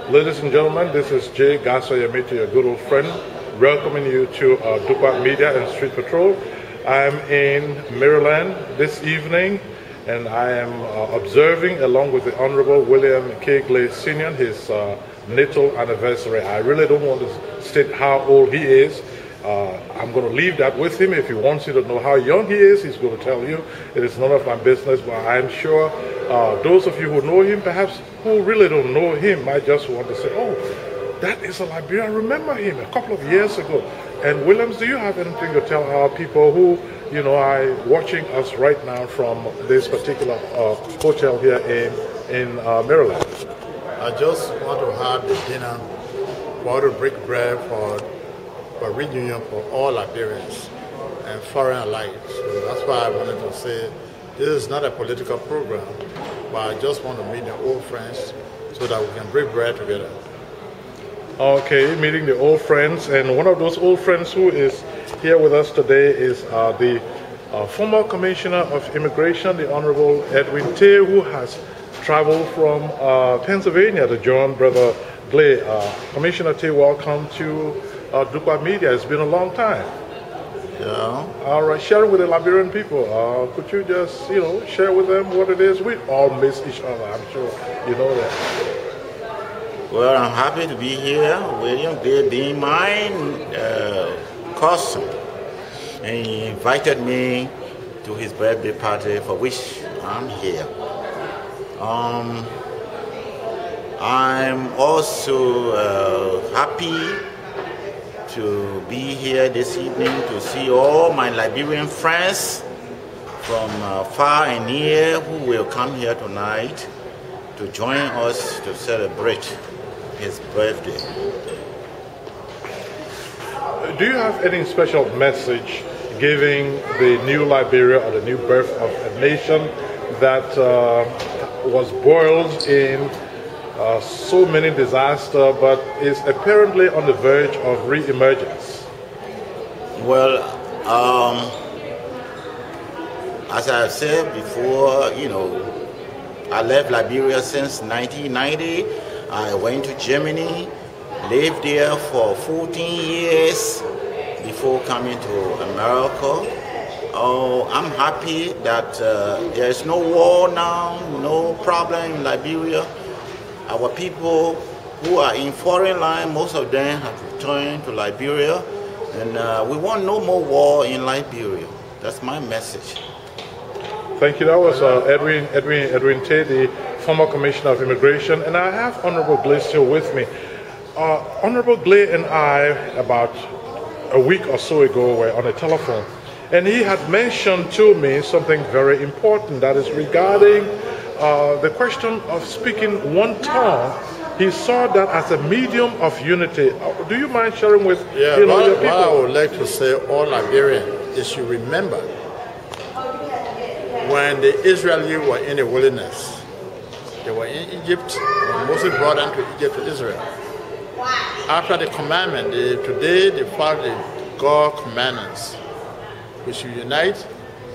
Ladies and gentlemen, this is J.Garswa Yarmeto, your good old friend, welcoming you to Dupa Media and Street Patrol. I'm in Maryland this evening, and I am observing, along with the Honorable William K. Glay Sr., his natal anniversary. I really don't want to state how old he is. I'm going to leave that with him. If he wants you to know how young he is, he's going to tell you. It is none of my business, but I'm sure those of you who know him, perhaps who really don't know him, might just want to say, oh, that is a Liberian. I remember him a couple of years ago. And Williams, do you have anything to tell our people who, you know, are watching us right now from this particular hotel here in Maryland? I just want to have the dinner, want to break bread for reunion for all Liberians and foreign alike. So that's why I wanted to say this is not a political program, but I just want to meet the old friends so that we can break bread together. Okay, meeting the old friends, and one of those old friends who is here with us today is the former Commissioner of Immigration, the Honorable Edwin Taye, who has traveled from Pennsylvania to join Brother Glay. Commissioner Taye, welcome to Dupa Media. It's been a long time. Yeah. All right, sharing with the Liberian people. Could you just, you know, share with them what it is? We all miss each other, I'm sure you know that. Well, I'm happy to be here. William Glay being my cousin, and he invited me to his birthday party, for which I'm here. I'm also happy to be here this evening to see all my Liberian friends from far and near who will come here tonight to join us to celebrate his birthday. Do you have any special message giving the new Liberia, or the new birth of a nation that was boiled in so many disasters, but is apparently on the verge of re-emergence? Well, as I said before, you know, I left Liberia since 1990. I went to Germany, lived there for 14 years before coming to America. Oh, I'm happy that there is no war now, no problem in Liberia. Our people who are in foreign land, most of them have returned to Liberia, and we want no more war in Liberia. That's my message. Thank you. That was Edwin Taye, the former Commissioner of Immigration, and I have Honorable Glay still with me. Honorable Glay and I, about a week or so ago, were on a telephone, and he had mentioned to me something very important, that is regarding the question of speaking one tongue. He saw that as a medium of unity. Do you mind sharing with your people? What I would like to say, all Liberians, is you remember when the Israelis were in the wilderness, they were in Egypt, and Moses brought them to Egypt, to Israel. After the commandment, today they follow the God commandments. We should unite,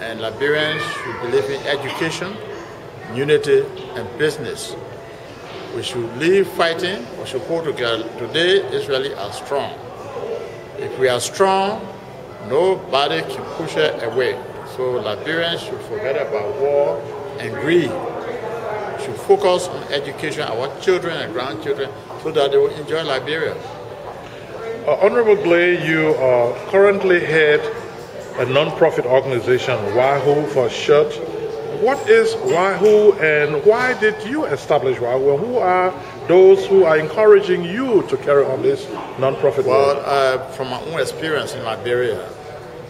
and Liberians should believe in education, unity, and business. We should leave fighting, we should pull together. Today, Israelis are strong. If we are strong, nobody can push it away. So Liberians should forget about war and greed. We should focus on education, our children and grandchildren, so that they will enjoy Liberia. Honorable Glay, you currently head a non-profit organization, WAHU for short. What is WAHU, and why did you establish WAHU, and who are those who are encouraging you to carry on this non-profit work? Well, from my own experience in Liberia,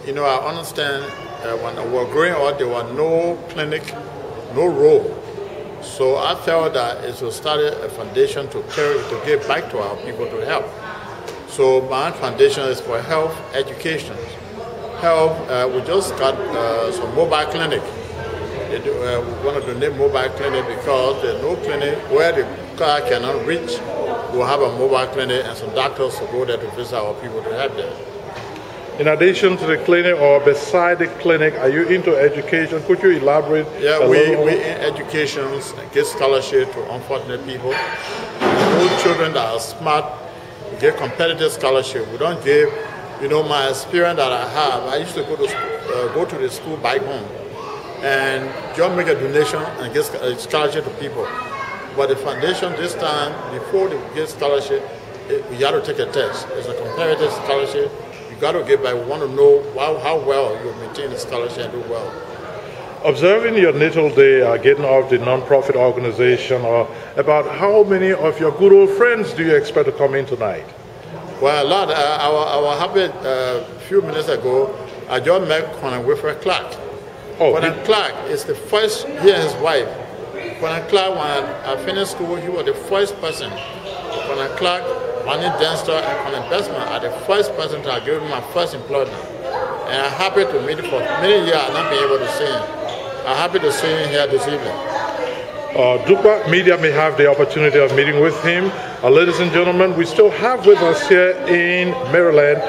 you know, I understand when we were growing up, there was no clinic, no road. So I felt that it should start a foundation to give back to our people to help. So my foundation is for health education. Health, we just got some mobile clinic. We want to donate mobile clinic because there's no clinic where the car cannot reach. We'll have a mobile clinic and some doctors to go there to visit our people to help them. In addition to the clinic or beside the clinic, are you into education? Could you elaborate? Yeah, we in education, give scholarship to unfortunate people. The whole children that are smart, we give competitive scholarship. We don't give, my experience that I have. I used to go to the school back home and just make a donation and give a scholarship to people. But the foundation this time, before they give scholarship, you got to take a test. It's a comparative scholarship. You got to give back. We want to know how well you maintain the scholarship and do well. Observing your natal day, getting off the non-profit organization, about how many of your good old friends do you expect to come in tonight? Well, a lot. I was happy a few minutes ago. I just met Conan Wilfred Clark. Conan Clark is the first, he and his wife. Conan Clark, when I finished school, he was the first person. Conan Clark, Manny Denster, and Conan Bestman are the first person to have given me my first employment. And I'm happy to meet him for many years and not being able to see him. I'm happy to see him here this evening. Dukwa Media may have the opportunity of meeting with him. Ladies and gentlemen, we still have with us here in Maryland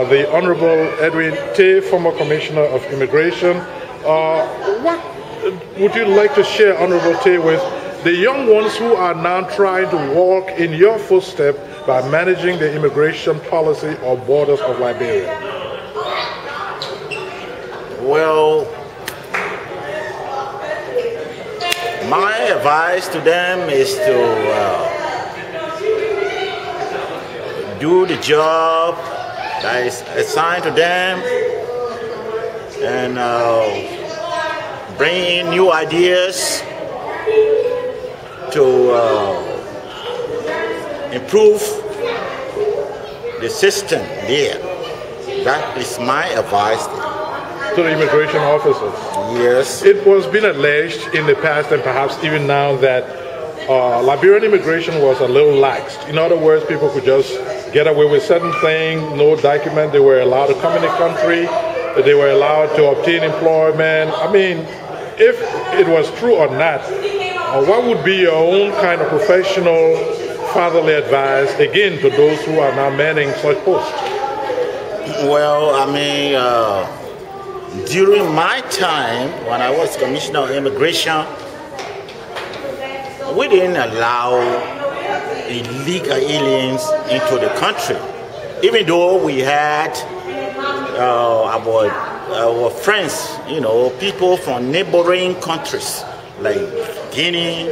the Honorable Edwin Taye, former Commissioner of Immigration. What would you like to share, Honorable Taye, with the young ones who are now trying to walk in your footsteps by managing the immigration policy or borders of Liberia? Well, my advice to them is to do the job that is assigned to them and bring in new ideas to improve the system there. That is my advice to the immigration officers. Yes. It was been alleged in the past and perhaps even now that Liberian immigration was a little lax. In other words, people could just get away with certain things, no document, they were allowed to come in the country, they were allowed to obtain employment. I mean, if it was true or not, what would be your own kind of professional fatherly advice, again, to those who are now manning such posts? Well, I mean, during my time, when I was Commissioner of Immigration, we didn't allow illegal aliens into the country. Even though we had our friends, people from neighboring countries like Guinea,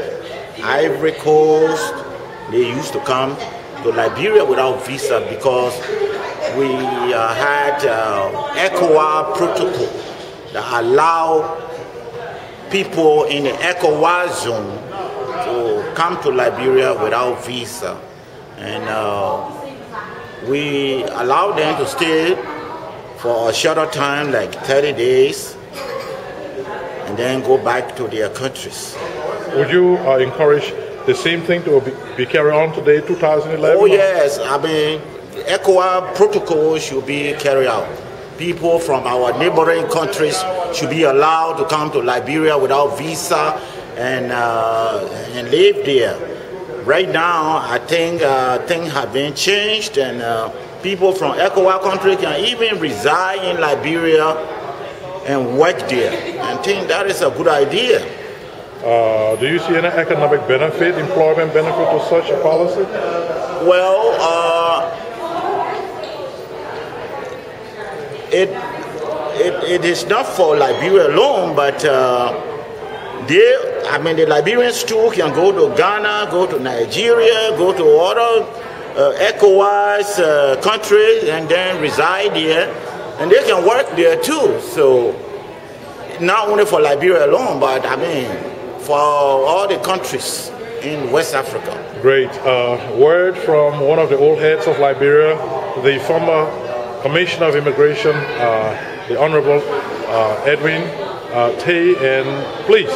Ivory Coast, they used to come to Liberia without visa because we had ECOWAS protocol that allow people in the ECOWAS zone to come to Liberia without visa. And we allow them to stay for a shorter time, like 30 days, and then go back to their countries. Would you encourage the same thing to be carried on today, 2011? Oh yes, I mean, ECOWAS protocol should be carried out. People from our neighboring countries should be allowed to come to Liberia without visa and live there. Right now, I think things have been changed, and people from ECOWAS country can even reside in Liberia and work there. I think that is a good idea. Do you see any economic benefit, employment benefit to such a policy? Well, it is not for Liberia alone, but the Liberians too can go to Ghana, go to Nigeria, go to other ECOWAS countries and then reside there, and they can work there too. So not only for Liberia alone, but I mean for all the countries in West Africa. Great. Word from one of the old heads of Liberia, the former Commissioner of Immigration, the Honorable Edwin Taye, and please,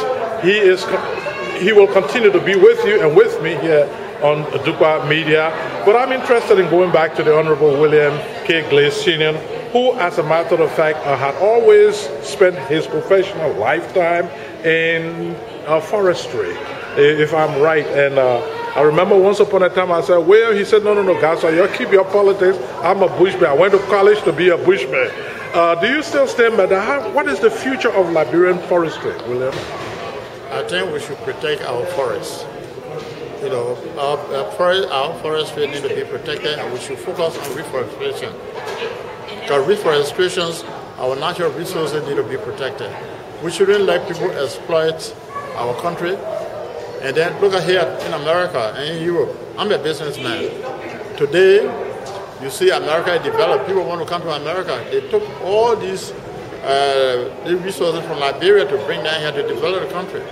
he will continue to be with you and with me here on Dukwa Media. But I'm interested in going back to the Honorable William K. Glay Sr., who, as a matter of fact, had always spent his professional lifetime in forestry, if I'm right. And I remember once upon a time I said, well, he said, no, Garswa, you keep your politics. I'm a bushman. I went to college to be a bushman. Do you still stand by that? What is the future of Liberian forestry, William? I think we should protect our forests. our forestry need to be protected, and we should focus on reforestation. Because reforestation, our natural resources need to be protected. We shouldn't let people exploit our country. And then look at here in America and in Europe. I'm a businessman. Today, you see America developed. People want to come to America. They took all these resources from Liberia to bring down here to develop the country.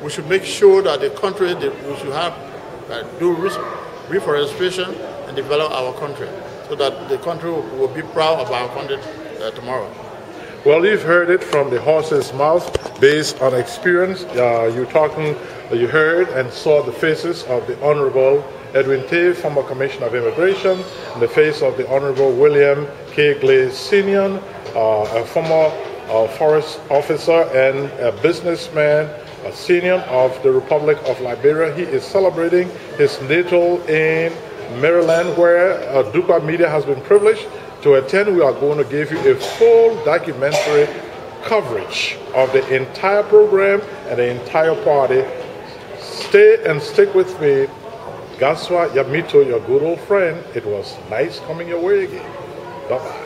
We should make sure that the country, we should have do reforestation and develop our country so that the country will be proud of our country tomorrow. Well, you've heard it from the horse's mouth based on experience. You heard and saw the faces of the Honorable Edwin Taye, former Commissioner of Immigration, and the face of the Honorable William K. Glay Sr., a former forest officer and a businessman, a senior of the Republic of Liberia. He is celebrating his natal in Maryland, where Dukwa Media has been privileged to attend. We are going to give you a full documentary coverage of the entire program and the entire party. Stay and stick with me. Garswa Yarmeto, your good old friend. It was nice coming your way again. Bye-bye.